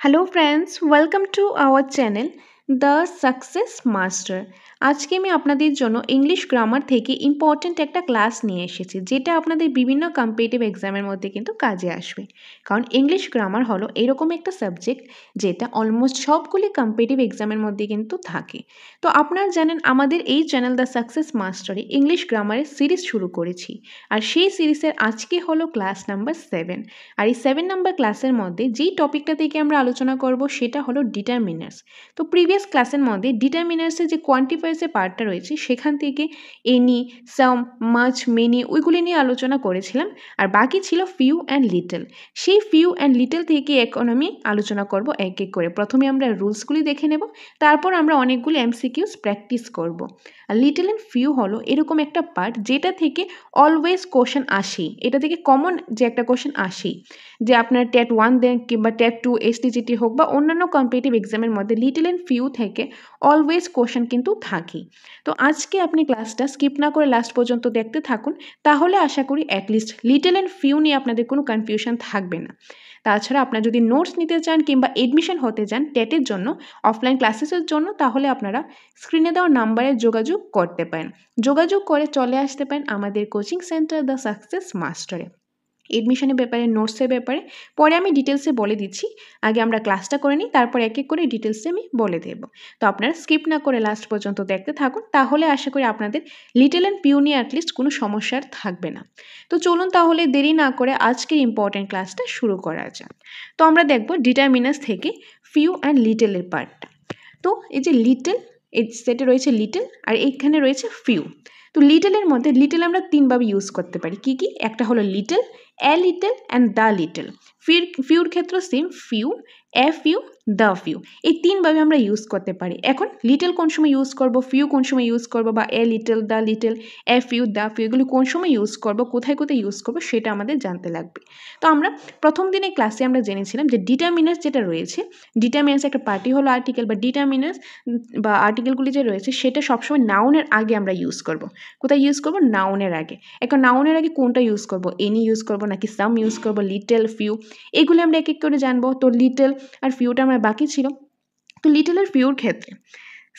Hello friends, welcome to our channel The Success Master. আজকে আমি আপনাদের জন্য ইংলিশ গ্রামার থেকে ইম্পর্ট্যান্ট একটা ক্লাস নিয়ে এসেছি যেটা আপনাদের বিভিন্ন কম্পিটিটিভ এক্সামের মধ্যে কিন্তু কাজে আসবে। কারণ ইংলিশ গ্রামার হলো এরকম একটা সাবজেক্ট যেটা অলমোস্ট সবগুলি কম্পিটিটিভ এক্সামের মধ্যে কিন্তু থাকে। তো আপনারা জানেন আমাদের এই চ্যানেল দ্য সাকসেস মাস্টারে ইংলিশ গ্রামারের সিরিজ শুরু করেছি। আর সেই সিরিজের আজকে হলো ক্লাস নাম্বার 7। আর এই 7 নাম্বার ক্লাসের মধ্যে যেই টপিকটা থেকে আমরা আলোচনা করব সেটা হলো ডিটারমিনার্স। তো প্রিভিয়াস ক্লাসের মধ্যে ডিটারমিনার্সের যে কোয়ান্টিফায়ার্সের পার্টটা রয়েছে সেখান থেকে এনি, সাম, মাচ, মেনি ওইগুলি নিয়ে আলোচনা করেছিলাম। আর বাকি ছিল ফিউ অ্যান্ড লিটল। সেই ফিউ অ্যান্ড লিটল থেকে এখন আমি আলোচনা করব এক এক করে। প্রথমে আমরা রুলসগুলি দেখে নেব, তারপর আমরা অনেকগুলি এমসিকিউস প্র্যাকটিস করব। আর লিটল অ্যান্ড ফিউ হলো এরকম একটা পার্ট যেটা থেকে অলওয়েজ কোশ্চেন আসেই, এটা থেকে কমন যে একটা কোশ্চেন আসেই, যে আপনার টেট 1 দেন কিংবা টেট 2 এসটিজিটি হোক বা অন্যান্য কম্পিটিটিভ এক্সামের মধ্যে লিটল অ্যান্ড ফিউ থেকে অলওয়েজ কোশ্চেন কিন্তু থাকেই। তো আজকে আপনি ক্লাসটা স্কিপ না করে লাস্ট পর্যন্ত দেখতে থাকুন, তাহলে আশা করি অ্যাটলিস্ট লিটল অ্যান্ড ফিউ নিয়ে আপনাদের কোনো কনফিউশন থাকবে না। তাছাড়া আপনারা যদি নোটস নিতে চান কিংবা এডমিশন হতে চান টেটের জন্য, অফলাইন ক্লাসেসের জন্য, তাহলে আপনারা স্ক্রিনে দেওয়া নাম্বারে যোগাযোগ করতে পারেন। যোগাযোগ করে চলে আসতে পারেন আমাদের কোচিং সেন্টার দ্য সাকসেস মাস্টারে। এডমিশনের ব্যাপারে, নোটসের ব্যাপারে পরে আমি ডিটেলসে বলে দিচ্ছি। আগে আমরা ক্লাসটা করে নিই, তারপর এক এক করে ডিটেলসে আমি বলে দেব। তো আপনারা স্কিপ না করে লাস্ট পর্যন্ত দেখতে থাকুন, তাহলে আশা করি আপনাদের লিটল অ্যান্ড পিউ নিয়ে অ্যাটলিস্ট কোনো সমস্যার থাকবে না। তো চলুন তাহলে দেরি না করে আজকের ইম্পর্ট্যান্ট ক্লাসটা শুরু করা যাক। তো আমরা দেখব ডিটারমিনার্স থেকে ফিউ অ্যান্ড লিটলের পার্টটা। তো এই যে লিটল, এই সেটে রয়েছে লিটল আর এইখানে রয়েছে ফিউ। তো লিটলের মধ্যে লিটল আমরা তিনভাবে ইউজ করতে পারি। কি কি? একটা হলো little, a little and the little. ফিউর ক্ষেত্রে same, few, a few, the few, এই তিনভাবে আমরা ইউজ করতে পারি। এখন লিটল কোন সময় ইউজ করব, ফিউ কোন সময় ইউজ করব, বা a little, the little, A few, the few এগুলি কোন সময় ইউজ করব, কোথায় কোথায় ইউজ করব সেটা আমাদের জানতে লাগবে। তো আমরা প্রথম দিনের ক্লাসে আমরা জেনেছিলাম যে ডিটারমিনার্স যেটা রয়েছে, ডিটারমিনার্স একটা পার্টি হলো আর্টিকেল, বা ডিটারমিনার্স বা আর্টিকেলগুলি যে রয়েছে সেটা সবসময় নাউনের আগে আমরা ইউজ করব। কোথায় ইউজ করব? নাউনের আগে। এখন নাউনের আগে কোনটা ইউজ করব? এনি ইউজ করব নাকি সাম ইউজ করব, লিটল, ফিউ, এগুলো আমরা এক এক করে জানবো। তো লিটল আর ফিউটা আমার বাকি ছিল। তো লিটল আর ফিউর ক্ষেত্রে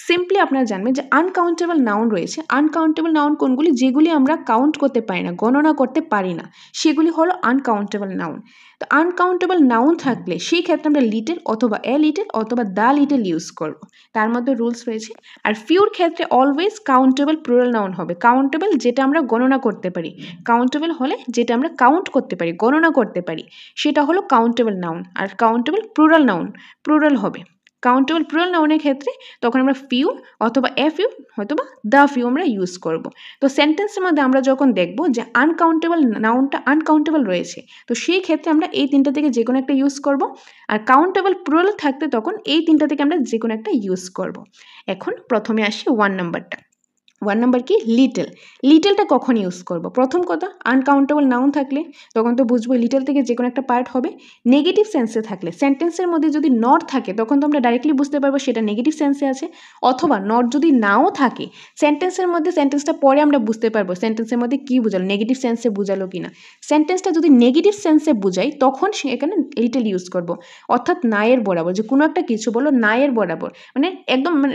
সিম্পলি আপনারা জানবেন যে আনকাউন্টেবল নাউন রয়েছে। আনকাউন্টেবল নাউন কোনগুলি? যেগুলি আমরা কাউন্ট করতে পারি না, গণনা করতে পারি না, সেগুলি হলো আনকাউন্টেবল নাউন। তো আনকাউন্টেবল নাউন থাকলে সেই ক্ষেত্রে আমরা লিটল অথবা এ লিটল অথবা দ্য লিটল ইউজ করব। তার মধ্যে রুলস রয়েছে। আর ফিউর ক্ষেত্রে অলওয়েজ কাউন্টেবল প্লুরাল নাউন হবে। কাউন্টেবল যেটা আমরা গণনা করতে পারি, কাউন্টেবল হলে যেটা আমরা কাউন্ট করতে পারি, গণনা করতে পারি, সেটা হলো কাউন্টেবল নাউন। আর কাউন্টেবল প্লুরাল নাউন, প্লুরাল হবে। কাউন্টেবল প্লুরাল নাউনের ক্ষেত্রে তখন আমরা ফিউ অথবা এ ফিউ অথবা দ্য ফিউ আমরা ইউজ করব। তো সেন্টেন্সের মধ্যে আমরা যখন দেখব যে আনকাউন্টেবল নাউনটা আনকাউন্টেবল রয়েছে, তো সেই ক্ষেত্রে আমরা এই তিনটা থেকে যে কোনো একটা ইউজ করব। আর কাউন্টেবল প্লুরাল থাকতে তখন এই তিনটা থেকে আমরা যে কোনো একটা ইউজ করব। এখন প্রথমে আসি 1 নাম্বারটা। 1 নাম্বার কি? লিটল। লিটলটা কখন ইউজ করব? প্রথম কথা, আনকাউন্টেবল নাউন থাকলে তখন তো বুঝবো লিটল থেকে যে কোনো একটা পার্ট হবে। নেগেটিভ সেন্সে থাকলে, সেন্টেন্সের মধ্যে যদি নট থাকে তখন তো আমরা ডাইরেক্টলি বুঝতে পারবো সেটা নেগেটিভ সেন্সে আছে। অথবা নট যদি নাও থাকে সেন্টেন্সের মধ্যে, সেন্টেন্সটা পরে আমরা বুঝতে পারবো সেন্টেন্সের মধ্যে কী বোঝালো, নেগেটিভ সেন্সে বোঝালো কি না। সেন্টেন্সটা যদি নেগেটিভ সেন্সে বোঝাই তখন এখানে লিটল ইউজ করব। অর্থাৎ নায়ের বরাবর, যে কোনো একটা কিছু বলো নায়ের বরাবর, মানে একদম মানে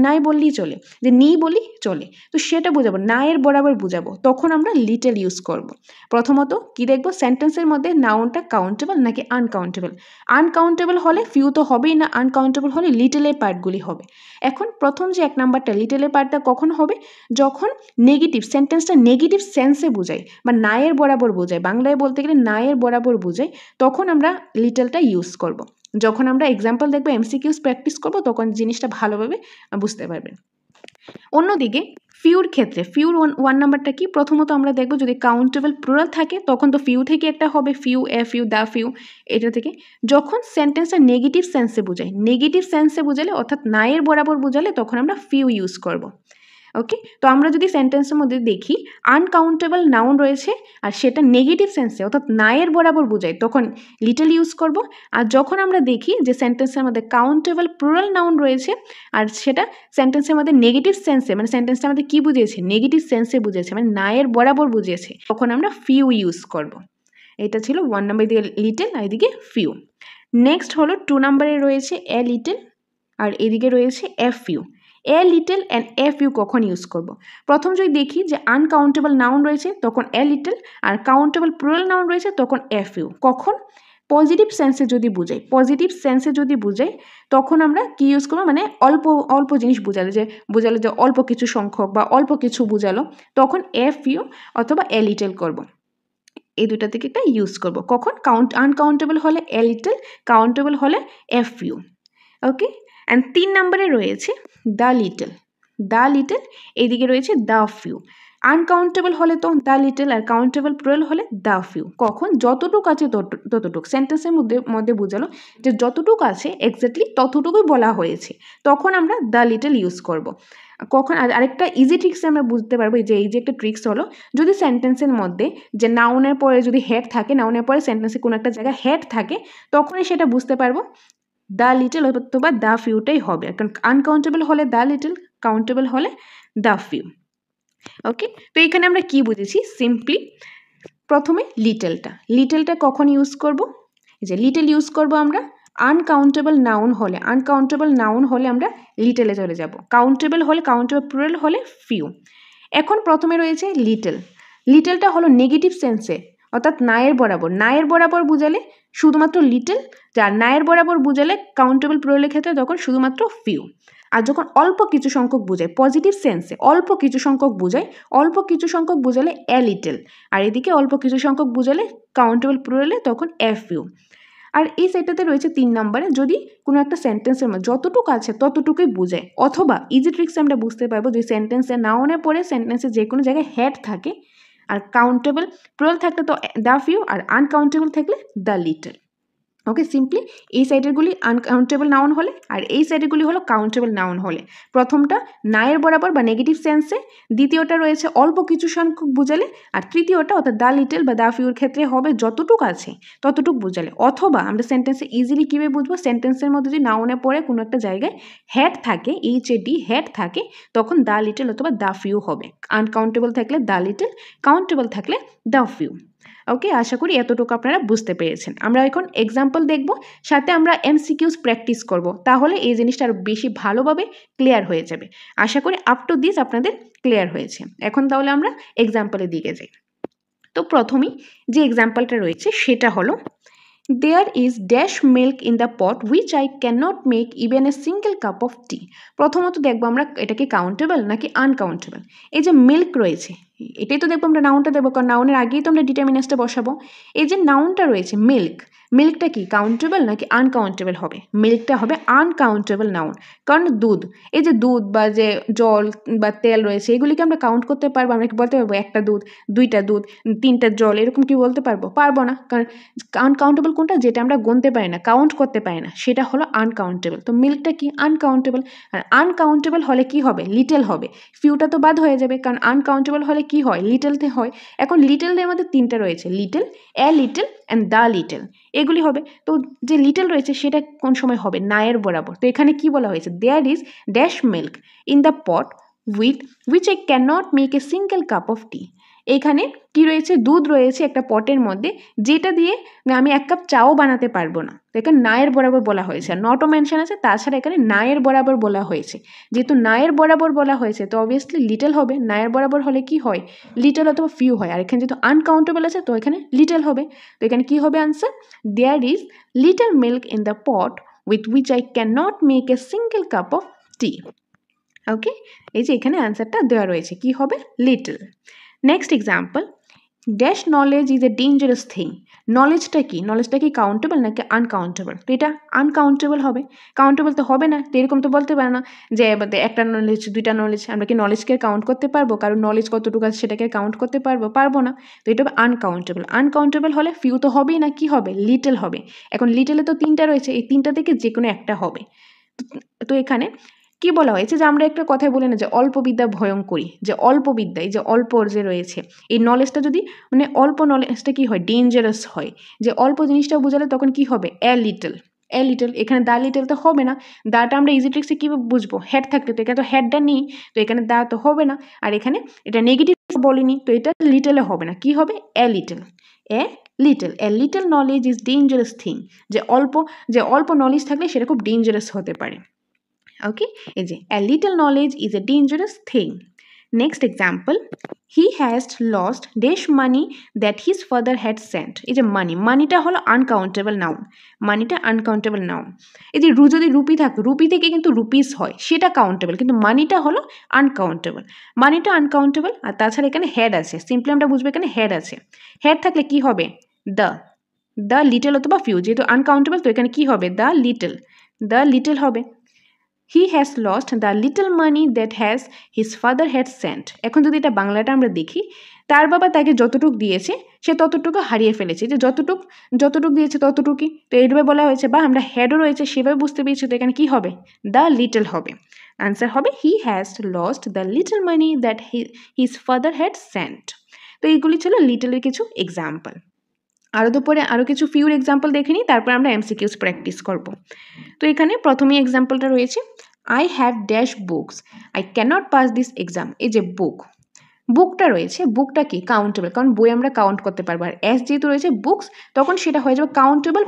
নাই বললেই চলে, যে নি বলি চলে, তো সেটা বোঝাবো, নায়ের বরাবর বোঝাবো, তখন আমরা লিটল ইউজ করব। প্রথমত কি দেখবো? সেন্টেন্সের মধ্যে নাউনটা কাউন্টেবল নাকি আনকাউন্টেবল। আনকাউন্টেবল হলে ফিউ তো হবেই না, আনকাউন্টেবল হলে লিটলের পার্টগুলি হবে। এখন প্রথম যে 1 নাম্বারটা, লিটলের পার্টটা কখন হবে? যখন নেগেটিভ, সেন্টেন্সটা নেগেটিভ সেন্সে বোঝায় বা নায়ের বরাবর বোঝায়, বাংলায় বলতে গেলে নায়ের বরাবর বোঝায়, তখন আমরা লিটলটা ইউজ করব। যখন আমরা এক্সাম্পল দেখবো, এমসিকিউস প্র্যাকটিস করব, তখন জিনিসটা ভালোভাবে বুঝতে পারবেন। অন্যদিকে ফিউর ক্ষেত্রে, ফিউর 1 নাম্বারটা কি? প্রথমত আমরা দেখব যদি কাউন্টেবল প্লুরাল থাকে তখন তো ফিউ থেকে একটা হবে, few, a few, the few, এটা থেকে। যখন সেন্টেন্সটা নেগেটিভ সেন্সে বোঝায়, নেগেটিভ সেন্সে বোঝালে অর্থাৎ নায়ের বরাবর বোঝালে তখন আমরা ফিউ ইউজ করব। ওকে, তো আমরা যদি সেন্টেন্সের মধ্যে দেখি আনকাউন্টেবল নাউন রয়েছে আর সেটা নেগেটিভ সেন্সে অর্থাৎ নায়ের বরাবর বোঝায়, তখন লিটল ইউজ করব। আর যখন আমরা দেখি যে সেন্টেন্সের মধ্যে কাউন্টেবল প্লুরাল নাউন রয়েছে আর সেটা সেন্টেন্সের মধ্যে নেগেটিভ সেন্সে, মানে সেন্টেন্সটা আমাদের কী বুঝিয়েছে, নেগেটিভ সেন্সে বুঝিয়েছে, মানে নায়ের বরাবর বুঝিয়েছে, তখন আমরা ফিউ ইউজ করব। এটা ছিল 1 নাম্বার, দিকে লিটল আর এদিকে ফিউ। নেক্সট হলো 2 নম্বরে রয়েছে এ লিটল আর এদিকে রয়েছে a few. A little and a few কখন ইউজ করব? প্রথম যদি দেখি যে আনকাউন্টেবল নাউন রয়েছে তখন এ লিটল, আর কাউন্টেবল প্লুরাল নাউন রয়েছে তখন এফ ইউ। কখন? পজিটিভ সেন্সে যদি বুঝাই, পজিটিভ সেন্সে যদি বুঝাই তখন আমরা কি ইউজ করবো, মানে অল্প অল্প জিনিস বোঝালো যে অল্প কিছু সংখ্যক বা অল্প কিছু বোঝালো, তখন এফ ইউ অথবা এ লিটল করবো। এই দুটা থেকে একটা ইউজ করব। কখন? আনকাউন্টেবল হলে এ লিটল, কাউন্টেবল হলে এফ ইউ। ওকে, অ্যান্ড 3 নম্বরে রয়েছে দ্য লিটল। দ্য লিটল, এইদিকে রয়েছে দ্য ফিউ। আনকাউন্টেবল হলে তো দ্য লিটল, আর কাউন্টেবল প্লুরাল হলে দ্য ফিউ। কখন? যতটুকু আছে ততটুকু। সেন্টেন্সের মধ্যে বোঝালো যে যতটুকু আছে এক্স্যাক্টলি ততটুকুই বলা হয়েছে, তখন আমরা দ্য লিটল ইউজ করব। কখন? আরেকটা ইজি ট্রিক্স আমরা বুঝতে পারবো, যে এই যে একটা ট্রিক্স হলো, যদি সেন্টেন্সের মধ্যে যে নাউনের পরে যদি হেড থাকে, নাউনের পরে সেন্টেন্সে কোনো একটা জায়গায় হেড থাকে, তখনই সেটা বুঝতে পারবো দ্য লিটল অথবা দ্য ফিউটাই হবে। কারণ আনকাউন্টেবল হলে দ্য লিটল, কাউন্টেবল হলে দ্য ফিউ। ওকে, তো এখানে আমরা কি বুঝেছি? সিম্পলি প্রথমে লিটলটা কখন ইউজ করব? যে লিটল ইউজ করব আমরা আনকাউন্টেবল নাউন হলে। আনকাউন্টেবল নাউন হলে আমরা লিটলে চলে যাব। কাউন্টেবল হলে, কাউন্টেবল প্লুরাল হলে ফিউ। এখন প্রথমে রয়েছে লিটলটা হলো নেগেটিভ সেন্সে, অর্থাৎ নায়ের বরাবর। নায়ের বরাবর বুঝালে শুধুমাত্র লিটল, যার নায়ের বরাবর বুঝালে কাউন্টেবল প্লুরালের ক্ষেত্রে তখন শুধুমাত্র ফিউ। আর যখন অল্প কিছু সংখ্যক বোঝায়, পজিটিভ সেন্সে অল্প কিছু সংখ্যক বোঝায়, অল্প কিছু সংখ্যক বোঝালে এ লিটল, আর এদিকে অল্প কিছু সংখ্যক বোঝালে কাউন্টেবল প্লুরালে তখন এফ ইউ। আর এই সেটটাতে রয়েছে 3 নম্বরে, যদি কোনো একটা সেন্টেন্সের মধ্যে যতটুকু আছে ততটুকুই বোঝায়, অথবা ইজি ট্রিক্স আমরা বুঝতে পারবো যে সেন্টেন্সে নাউনে পড়ে সেন্টেন্সে যে কোনো জায়গায় হেড থাকে, আর কাউন্টেবল প্লুরাল থাকলে তো দ্য ফিউ, আর আনকাউন্টেবল থাকলে দ্য লিটল। ওকে, সিম্পলি এই সাইডেরগুলি আনকাউন্টেবল নাউন হলে, আর এই সাইডেরগুলি হলো কাউন্টেবল নাউন হলে। প্রথমটা নায়ের বরাবর বা নেগেটিভ সেন্সে, দ্বিতীয়টা রয়েছে অল্প কিছু সংখ্যক বোঝালে, আর তৃতীয়টা অর্থাৎ দ্য লিটল বা দ্য ফিউর ক্ষেত্রে হবে যতটুকু আছে ততটুকু বোঝালে। অথবা আমরা সেন্টেন্সে ইজিলি কীভাবে বুঝবো? সেন্টেন্সের মধ্যে যদি নাউনে পড়ে কোনো একটা জায়গায় হেড থাকে, HAD হেড থাকে, তখন দ্য লিটল অথবা দ্য ফিউ হবে। আনকাউন্টেবল থাকলে দ্য লিটল, কাউন্টেবল থাকলে দ্য ফিউ। ওকে, আশা করি এতটুকু আপনারা বুঝতে পেরেছেন। আমরা এখন এক্সাম্পল দেখব, সাথে আমরা MCQs প্র্যাকটিস করব, তাহলে এই জিনিসটা আরও বেশি ভালোভাবে ক্লিয়ার হয়ে যাবে। আশা করি আপ টু দিস আপনাদের ক্লিয়ার হয়েছে। এখন তাহলে আমরা এক্সাম্পলের দিকে যাই। তো প্রথমেই যে এক্সাম্পলটা রয়েছে সেটা হলো, There is dash milk in the pot which I cannot make even a single cup of tea. প্রথমত দেখবো আমরা এটা কি কাউন্টেবল নাকি আনকাউন্টেবল। এই যে মিল্ক রয়েছে, এটাই তো দেখবো আমরা নাউনটা দেবো, কারণ নাউনের আগেই তো আমরা ডিটারমিনাসটা বসাবো। এই যে নাউনটা রয়েছে মিল্ক, মিল্কটা কি কাউন্টেবল নাকি আনকাউন্টেবল হবে? মিল্কটা হবে আনকাউন্টেবল নাউন, কারণ দুধ, এই যে দুধ বা যে জল বা তেল রয়েছে, এগুলিকে আমরা কাউন্ট করতে পারবো? আমরা কি বলতে পারবো একটা দুধ, দুইটা দুধ, তিনটা জল, এরকম কি বলতে পারবো? পারবো না, কারণ আনকাউন্টেবল কোনটা? যেটা আমরা গুনতে পারি না, কাউন্ট করতে পারি না, সেটা হলো আনকাউন্টেবল। তো মিল্কটা কি আনকাউন্টেবল, আর আনকাউন্টেবল হলে কি হবে? লিটল হবে। ফিউটা তো বাদ হয়ে যাবে, কারণ আনকাউন্টেবল হলে কি হয়? লিটলতে হয়। এখন লিটলের মধ্যে 3টা রয়েছে, little, a little and the little, এগুলি হবে। তো যে লিটল রয়েছে সেটা কোন সময় হবে? নায়ের বরাবর। তো এখানে কি বলা হয়েছে? There is dash milk in the pot which I can not make a single cup of tea. এখানে কি রয়েছে? দুধ রয়েছে একটা পটের মধ্যে, যেটা দিয়ে আমি এক কাপ চাও বানাতে পারবো না। তো এখানে নায়ের বরাবর বলা হয়েছে, আর নটও মেনশন আছে, তাছাড়া এখানে নায়ের বরাবর বলা হয়েছে। যেহেতু নায়ের বরাবর বলা হয়েছে তো অবভিয়াসলি লিটল হবে। নায়ের বরাবর হলে কি হয়? লিটল অথবা ফিউ হয়। আর এখানে যেহেতু আনকাউন্টেবল আছে তো এখানে লিটল হবে। তো এখানে কি হবে answer? There is little milk in the pot with which I can not make a single cup of tea. Okay, এই যে এখানে অ্যান্সারটা দেওয়া রয়েছে, কি হবে? Little. Next example, dash knowledge is a dangerous thing. নলেজটা কি? নলেজটা কি কাউন্টেবল নাকি আনকাউন্টেবল? তো এটা আনকাউন্টেবল হবে। কাউন্টেবল তো হবে না, তো এরকম তো বলতে পারে না যে একটা নলেজ, দুইটা নলেজ। আমরা কি নলেজকে কাউন্ট করতে পারবো? কারণ নলেজ কতটুকু আছে সেটাকে কাউন্ট করতে পারবো? পারবো না। তো এটা হবে আনকাউন্টেবল। আনকাউন্টেবল হলে ফিউ তো হবেই না, কি হবে? লিটল হবে। এখন লিটলে তো 3টা রয়েছে, এই 3টা থেকে যে কোনো একটা হবে। তো এখানে কি বলা হয়েছে? যে আমরা একটা কথাই বলি না যে অল্প বিদ্যা ভয়ঙ্করী, যে অল্প বিদ্যা, এই যে অল্প যে রয়েছে এই নলেজটা যদি, মানে অল্প নলেজটা কি হয়? ডেঞ্জারাস হয়। যে অল্প জিনিসটা বোঝালে তখন কি হবে? A little, a little. এখানে দা লিটল তো হবে না, দাটা আমরা ইজি ট্রিক্সে কীভাবে বুঝবো? হেড থাকলে, তো এখানে তো হেডটা নেই, তো এখানে দা তো হবে না। আর এখানে এটা নেগেটিভ বলিনি, তো এটা লিটলে হবে না, কি হবে? A little, a little, a little knowledge is dangerous thing, যে অল্প নলেজ থাকলে সেটা খুব ডেঞ্জারাস হতে পারে। ওকে, এই যে a little knowledge is a dangerous thing. Next example, he has lost dash money that his father had sent. এই যে মানিটা হলো আনকাউন্টেবল নাউন, মানিটা আনকাউন্টেবল নাউন। এই যে যদি রুপি থাকে, রুপি থেকে কিন্তু রুপিস হয়, সেটা কাউন্টেবল, কিন্তু মানিটা হলো আনকাউন্টেবল, মানিটা আনকাউন্টেবল। আর তাছাড়া এখানে হেড আছে, সিম্পলি আমরা বুঝবো এখানে হেড আছে। হেড থাকলে কি হবে, দ্য লিটল অথবা ফিউ, যেহেতু আনকাউন্টেবল তো এখানে কি হবে, দ্য লিটল হবে। He has lost the little money that his father had sent. এখন যদি এটা বাংলাটা আমরা দেখি, তার বাবা তাকে যতটুক দিয়েছে সে ততটুকু হারিয়ে ফেলেছে, যে যতটুক দিয়েছে ততটুকুই, তো এইভাবে বলা হয়েছে, বা আমরা হেডও রয়েছে সেভাবে বুঝতে পেরেছি, তো এখানে কি হবে, দ্য লিটল হবে। আনসার হবে he has lost the little money that his father had sent. তো এইগুলি ছিল লিটলের কিছু এক্সাম্পল। আরও কিছু ফিউর এক্সাম্পল দেখে নিই, তারপর আমরা এমসিকিউস প্র্যাকটিস করব। তো এখানে প্রথমেই এক্সাম্পলটা রয়েছে, I have dash books, I cannot pass this exam. এই যে বুকটা রয়েছে, বুকটা কি কাউন্টেবল, কারণ বই আমরা কাউন্ট করতে পারবো, আর এস যেহেতু রয়েছে বুকস, তখন সেটা হয়ে যাবে countable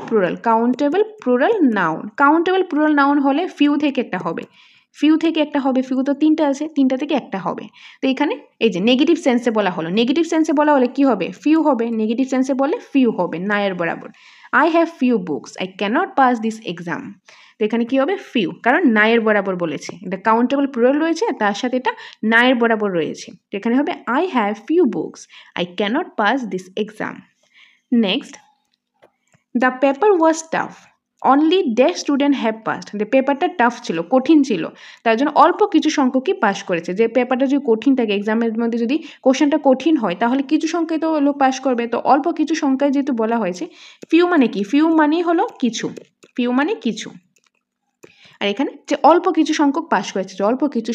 plural noun. Countable plural noun হলে ফিউ থেকে একটা হবে, ফিউ তো তিনটা আছে, তিনটা থেকে একটা হবে। তো এখানে এই যে নেগেটিভ সেন্সে বলা হলে কি হবে, ফিউ হবে, নেগেটিভ সেন্সে বলে ফিউ হবে, নায়ের বরাবর। I have few books, I cannot pass this exam. তো এখানে কি হবে, ফিউ, কারণ নায়ের বরাবর বলেছে, এটা কাউন্টেবল প্লুরাল রয়েছে, তার সাথে এটা নায়ের বরাবর রয়েছে, তো এখানে হবে I have few books, I cannot pass this exam. Next, the paper was tough, only dash student have passed. যে পেপারটা টাফ ছিল, কঠিন ছিল, তার জন্য অল্প কিছু সংখ্যকই পাস করেছে। যে পেপারটা যদি কঠিন থাকে, এক্সামের মধ্যে যদি কোশ্চেনটা কঠিন হয়, তাহলে কিছু সংখ্যায় তো লোক পাস করবে, তো অল্প কিছু সংখ্যায় যেহেতু বলা হয়েছে, ফিউ মানে কি, ফিউ মানেই হলো কিছু, ফিউ মানে কিছু। আর এখানে যে অল্প কিছু সংখ্যক পাস করেছে, যে অল্প কিছু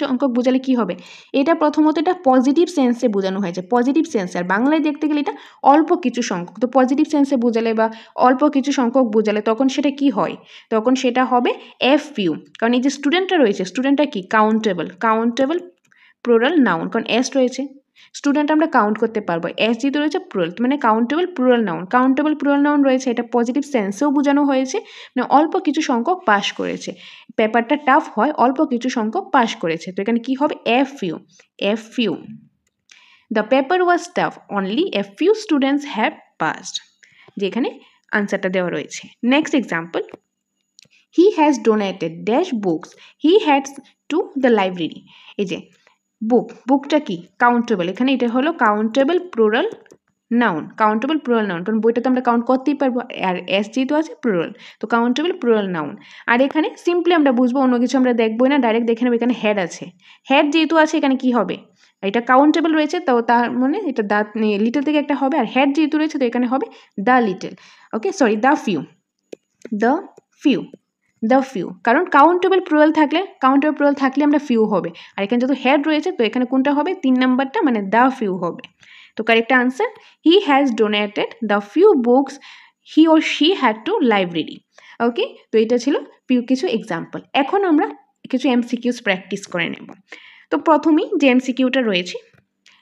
সংখ্যক বোঝালে কি হবে, এটা প্রথমত এটা পজিটিভ সেন্সে বোঝানো হয়েছে, পজিটিভ সেন্সে। আর বাংলায় দেখতে গেলে এটা অল্প কিছু সংখ্যক, তো পজিটিভ সেন্সে বোঝালে বা অল্প কিছু সংখ্যক বোঝালে তখন সেটা কি হয়, তখন সেটা হবে এফ ইউ, কারণ এই যে স্টুডেন্টটা রয়েছে, স্টুডেন্টটা কি কাউন্টেবল প্লুরাল নাউন, কারণ এস রয়েছে, স্টুডেন্ট আমরা কাউন্ট করতে পারবো, এস যেহেতু রয়েছে প্লুরাল, মানে কাউন্টেবল প্লুরাল নাউন রয়েছে, এটা পজিটিভ সেন্সেও বোঝানো হয়েছে, মানে অল্প কিছু সংখ্যক পাস করেছে। পেপারটা টাফ হয়, অল্প কিছু সংখ্যক পাস করেছে, তো এখানে কি হবে, F U. The paper was tough, only a few students have passed, যেখানে আনসারটা দেওয়া রয়েছে। Next example, he has donated dash books he hats to the library. এই যে বুকটা কি কাউন্টেবল, এখানে এটা হলো কাউন্টেবল প্লুরাল নাউন, কারণ বইটা তো আমরা কাউন্ট করতেই পারবো, আর এস যেহেতু আছে প্লুরাল, তো কাউন্টেবল প্লুরাল নাউন। আর এখানে সিম্পলি আমরা বুঝবো, অন্য কিছু আমরা দেখবোই না, ডাইরেক্ট দেখে নেবো, এখানে হেড আছে, হেড যেহেতু আছে এখানে কি হবে, এটা কাউন্টেবল রয়েছে, তো তার মানে এটা লিটল থেকে একটা হবে, আর হেড যেহেতু রয়েছে তো এখানে হবে the little, okay sorry the few, কারণ কাউন্টেবল প্লুরাল থাকলে আমরা ফিউ হবে, আর এখানে যেহেতু হেড রয়েছে তো এখানে কোনটা হবে, 3 নাম্বারটা, মানে দ্য ফিউ হবে। তো correct answer, he has donated the few books he or she had to library. Okay, তো এটা ছিল কিছু এক্সাম্পল। এখন আমরা কিছু এমসিকিউস প্র্যাকটিস করে নেব। তো প্রথমেই যে এমসিকিউটা রয়েছে,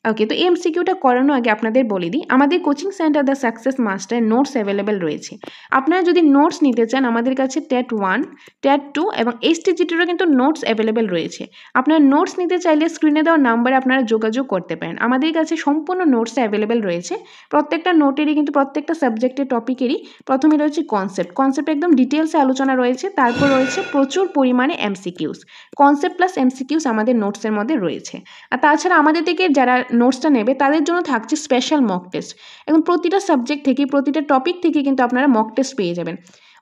ওকে, তো এমসিকিউটা করানোর আগে আপনাদের বলে দিই, আমাদের coaching centre the success master notes available রয়েছে। আপনারা যদি নোটস নিতে চান, আমাদের কাছে টেট 1, টেট 2 এবং এসটিজিটিরও কিন্তু নোটস অ্যাভেলেবেল রয়েছে। আপনারা নোটস নিতে চাইলে স্ক্রিনে দেওয়া নাম্বারে আপনারা যোগাযোগ করতে পারেন। আমাদের কাছে সম্পূর্ণ নোটস অ্যাভেলেবেল রয়েছে, প্রত্যেকটা নোটেরই কিন্তু প্রত্যেকটা সাবজেক্টের টপিকেরই প্রথমে রয়েছে কনসেপ্ট একদম ডিটেলসে আলোচনা রয়েছে, তারপর রয়েছে প্রচুর পরিমাণে এমসিকিউস, কনসেপ্ট প্লাস এমসিকিউস আমাদের নোটসের মধ্যে রয়েছে। আর তাছাড়া আমাদের থেকে যারা নোটসটা নেবে তাদের জন্য থাকছে স্পেশাল মক টেস্ট। এখন প্রতিটা সাবজেক্ট থেকে, প্রতিটা টপিক থেকে কিন্তু আপনারা মক টেস্ট পেয়ে যাবেন।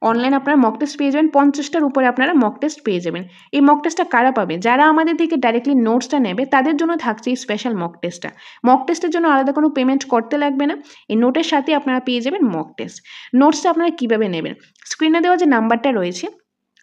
অনলাইন আপনারা মক টেস্ট পেয়ে যাবেন, 50টার উপরে আপনারা মক টেস্ট পেয়ে যাবেন। এই মক টেস্টটা কারা পাবে, যারা আমাদের থেকে ডাইরেক্টলি নোটসটা নেবে তাদের জন্য থাকছে এই স্পেশাল মক টেস্টটা। মক টেস্টের জন্য আলাদা কোনো পেমেন্ট করতে লাগবে না, এই নোটের সাথে আপনারা পেয়ে যাবেন মক টেস্ট। নোটসটা আপনারা কীভাবে নেবেন, স্ক্রিনে দেওয়া যে নাম্বারটা রয়েছে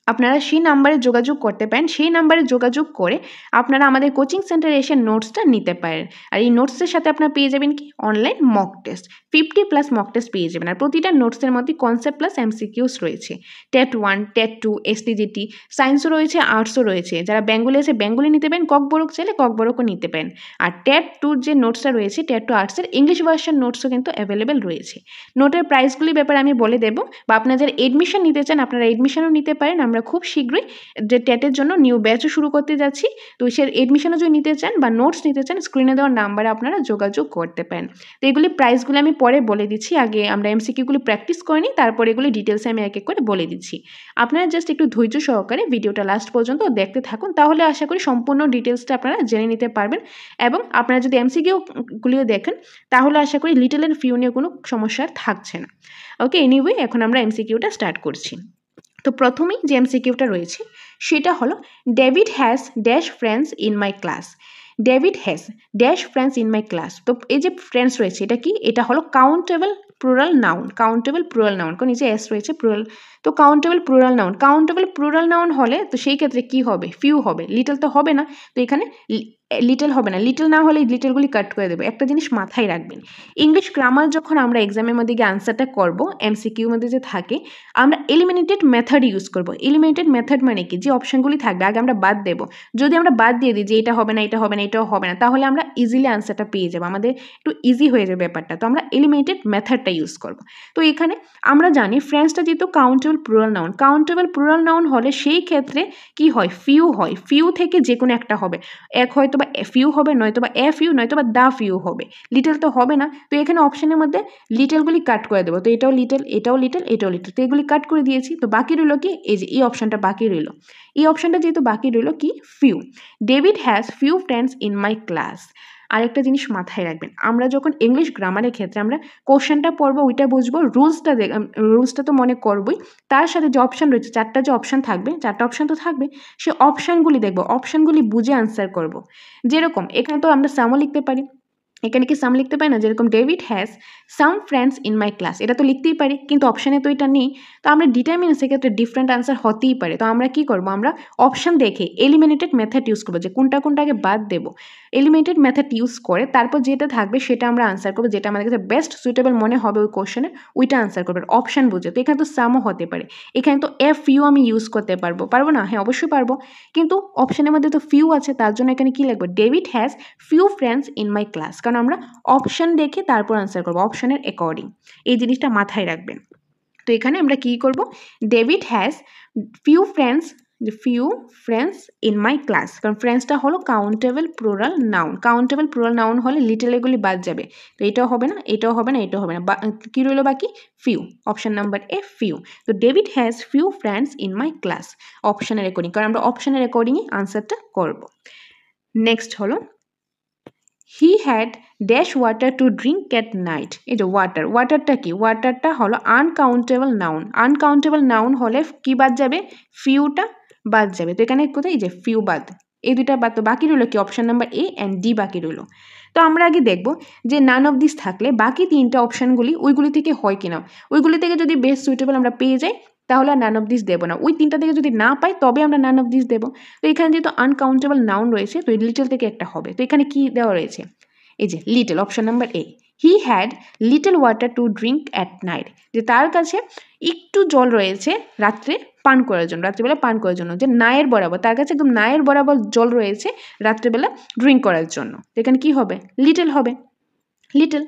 আপনারা সেই নাম্বারে যোগাযোগ করতে পারেন, সেই নাম্বারে যোগাযোগ করে আপনারা আমাদের কোচিং সেন্টারে এসে নোটসটা নিতে পারেন। আর এই নোটসের সাথে আপনারা পেয়ে যাবেন কি online mock test, 50+ mock test পেয়ে যাবেন। আর প্রতিটা নোটসের মধ্যে কনসেপ্ট প্লাস MCQs রয়েছে। টেট 1, টেট 2, STGT, সায়েন্সও রয়েছে, আর্টসও রয়েছে। যারা বেঙ্গলি আছে বেঙ্গলি নিতে পারেন, ককবরক চাইলে ককবরকও নিতে পারেন। আর টেট 2 যে নোটসটা রয়েছে, টেট 2 আর্টসের ইংলিশ ভার্সন নোটসও কিন্তু অ্যাভেলেবেল রয়েছে। নোটের প্রাইসগুলির ব্যাপারে আমি বলে দেবো, বা আপনারা যারা এডমিশন নিতে চান আপনারা এডমিশনও নিতে পারেন। আমরা খুব শীঘ্রই যে টেটের জন্য নিউ ব্যাচও শুরু করতে যাচ্ছি। তো সে এডমিশনও যদি নিতে চান বা নোটস নিতে চান স্ক্রিনে দেওয়ার নাম্বারে আপনারা যোগাযোগ করতে পারেন। তো এগুলি প্রাইসগুলো আমি পরে বলে দিচ্ছি, আগে আমরা MCQগুলি প্র্যাকটিস করে নিই, তারপর এগুলি ডিটেলসে আমি এক এক করে বলে দিচ্ছি। আপনারা জাস্ট একটু ধৈর্য সহকারে ভিডিওটা লাস্ট পর্যন্ত দেখতে থাকুন, তাহলে আশা করি সম্পূর্ণ ডিটেলসটা আপনারা জেনে নিতে পারবেন। এবং আপনারা যদি MCQগুলিও দেখেন তাহলে আশা করি লিটল অ্যান্ড ফিউ নিয়ে কোনো সমস্যা আর থাকছে না। ওকে, এনিওয়ে এখন আমরা MCQটা স্টার্ট করছি। তো প্রথমেই যে MCQটা রয়েছে সেটা হলো David has dash friends in my class. David has dash friends in my class. তো এই যে ফ্রেন্ডস রয়েছে এটা কি, এটা হলো countable plural noun. Countable plural noun, কারণ নিচে এস রয়েছে প্লুরাল, তো countable plural noun. Countable plural noun হলে তো সেই ক্ষেত্রে কি হবে, ফিউ হবে, লিটল তো হবে না। তো এখানে লিটল হবে না, লিটল না হলে লিটলগুলি কাট করে দেবে। একটা জিনিস মাথায় রাখবেন, ইংলিশ গ্রামার যখন আমরা এক্সামের মধ্যে গিয়ে আনসারটা করবো, MCQর মধ্যে যে থাকে আমরা এলিমিনেটেড মেথড ইউজ করব। এলিমিনেটেড মেথড মানে কি, যে অপশানগুলি থাকবে আগে আমরা বাদ দেবো। যদি আমরা বাদ দিয়ে দিই যে এটা হবে না, এটা হবে না, এটাও হবে না, তাহলে আমরা ইজিলি আনসারটা পেয়ে যাবো, আমাদের একটু ইজি হয়ে যাবে ব্যাপারটা। তো আমরা এলিমিনেটেড মেথডটা ইউজ করব। তো এখানে আমরা জানি ফ্রেন্ডসটা যেহেতু countable plural noun, countable plural noun হলে সেই ক্ষেত্রে কি হয়, ফিউ হয়। ফিউ থেকে যে কোনো একটা হবে, এক হয়তো বা ফিউ হবে, নয়তো বা ফিউ, নয়তো বা দা ফিউ হবে, লিটল তো হবে না। তো এখানে অপশানের মধ্যে লিটলগুলি কাট করে দেবো। তো এটাও লিটল, এটাও লিটল, এটাও লিটল, তো এগুলি কাট করে দিয়েছি। তো বাকি রইল কি, এই যে এই অপশানটা বাকি রইল। এই অপশানটা যেহেতু বাকি রইল কি, few. David has few friends in my class. আরেকটা জিনিস মাথায় রাখবেন, আমরা যখন ইংলিশ গ্রামারের ক্ষেত্রে আমরা কোশ্চেনটা পড়বো ওইটা বুঝবো, রুলসটা তো মনে করবোই, তার সাথে যে অপশান রয়েছে, চারটা যে অপশান থাকবে, চারটা অপশান তো থাকবে, সে অপশানগুলি দেখবো, অপশানগুলি বুঝে আনসার করব। যেরকম এখানে তো আমরা সামও লিখতে পারি, এখানে কি সাম লিখতে পারি না, যেরকম David has some friends in my class, এটা তো লিখতেই পারি, কিন্তু অপশানে তো এটা নেই। তো আমরা ডিটারমিনেন্স সেক্ষেত্রে ডিফারেন্ট আনসার হতেই পারে। তো আমরা কি করবো, আমরা অপশান দেখে এলিমিনেটেড মেথড ইউজ করবো, যে কোনটা কোনটাকে বাদ দেবো। এলিমিনেটেড মেথড ইউজ করে তারপর যেটা থাকবে সেটা আমরা আনসার করবো, যেটা আমাদের কাছে বেস্ট সুইটেবল মনে হবে ওই কোশ্চেনে, ওইটা আনসার করবো অপশান বুঝে। তো এখানে তো সামও হতে পারে, এখানে তো ফিউ আমি ইউজ করতে পারবো না, হ্যাঁ অবশ্যই পারবো, কিন্তু অপশানের মধ্যে তো ফিউ আছে, তার জন্য এখানে কি লিখবো, David has few friends in my class, কারণ আমরা অপশান দেখে তারপর আনসার করবো, অপশানের অ্যাকর্ডিং। এই জিনিসটা মাথায় রাখবেন। তো এখানে আমরা কি করব, David has few friends in my class, কারণ ফ্রেন্ডসটা হলো countable plural noun. Countable plural noun হলে লিটল এগুলি বাদ যাবে। তো এটাও হবে না, এটাও হবে না, এটাও হবে না, কি রইল বাকি, few. Option number A, few. তো David has few friends in my class, অপশানের অ্যাকর্ডিং, কারণ আমরা অপশানের অ্যাকর্ডিংই আনসারটা করব। নেক্সট হলো he had dash water to drink at night. এই যে ওয়াটার, ওয়াটারটা কি, ওয়াটারটা হলো আনকাউন্টেবল নাউন। আনকাউন্টেবল নাউন হলে কি বাদ যাবে, ফিউটা বাদ যাবে। তো এখানে কোথায়, এই যে ফিউ বাদ, এই দুইটা বাদ। তো বাকি রইল কি, option number A and D বাকি রইল। তো আমরা আগে দেখব যে নান অফ দিস থাকলে বাকি তিনটা অপশানগুলি ওইগুলি থেকে হয় কিনা। ওইগুলি থেকে যদি বেস্ট সুইটেবল আমরা পেয়ে যাই তাহলে আর নান অফ দিস দেবো না, ওই তিনটা থেকে যদি না পাই তবে আমরা নান অফ দিস দেবো। তো এখানে যেহেতু আনকাউন্টেবল নাউন রয়েছে তো লিটল থেকে একটা হবে। তো এখানে কি দেওয়া রয়েছে, এই যে little, option number A. He had little water to drink at night, যে তার কাছে একটু জল রয়েছে রাত্রে পান করার জন্য, রাত্রিবেলা পান করার জন্য, যে নায়ের বরাবর, তার কাছে একদম নায়ের বরাবর জল রয়েছে রাত্রেবেলা ড্রিঙ্ক করার জন্য। তো এখানে কি হবে, লিটল হবে, লিটল।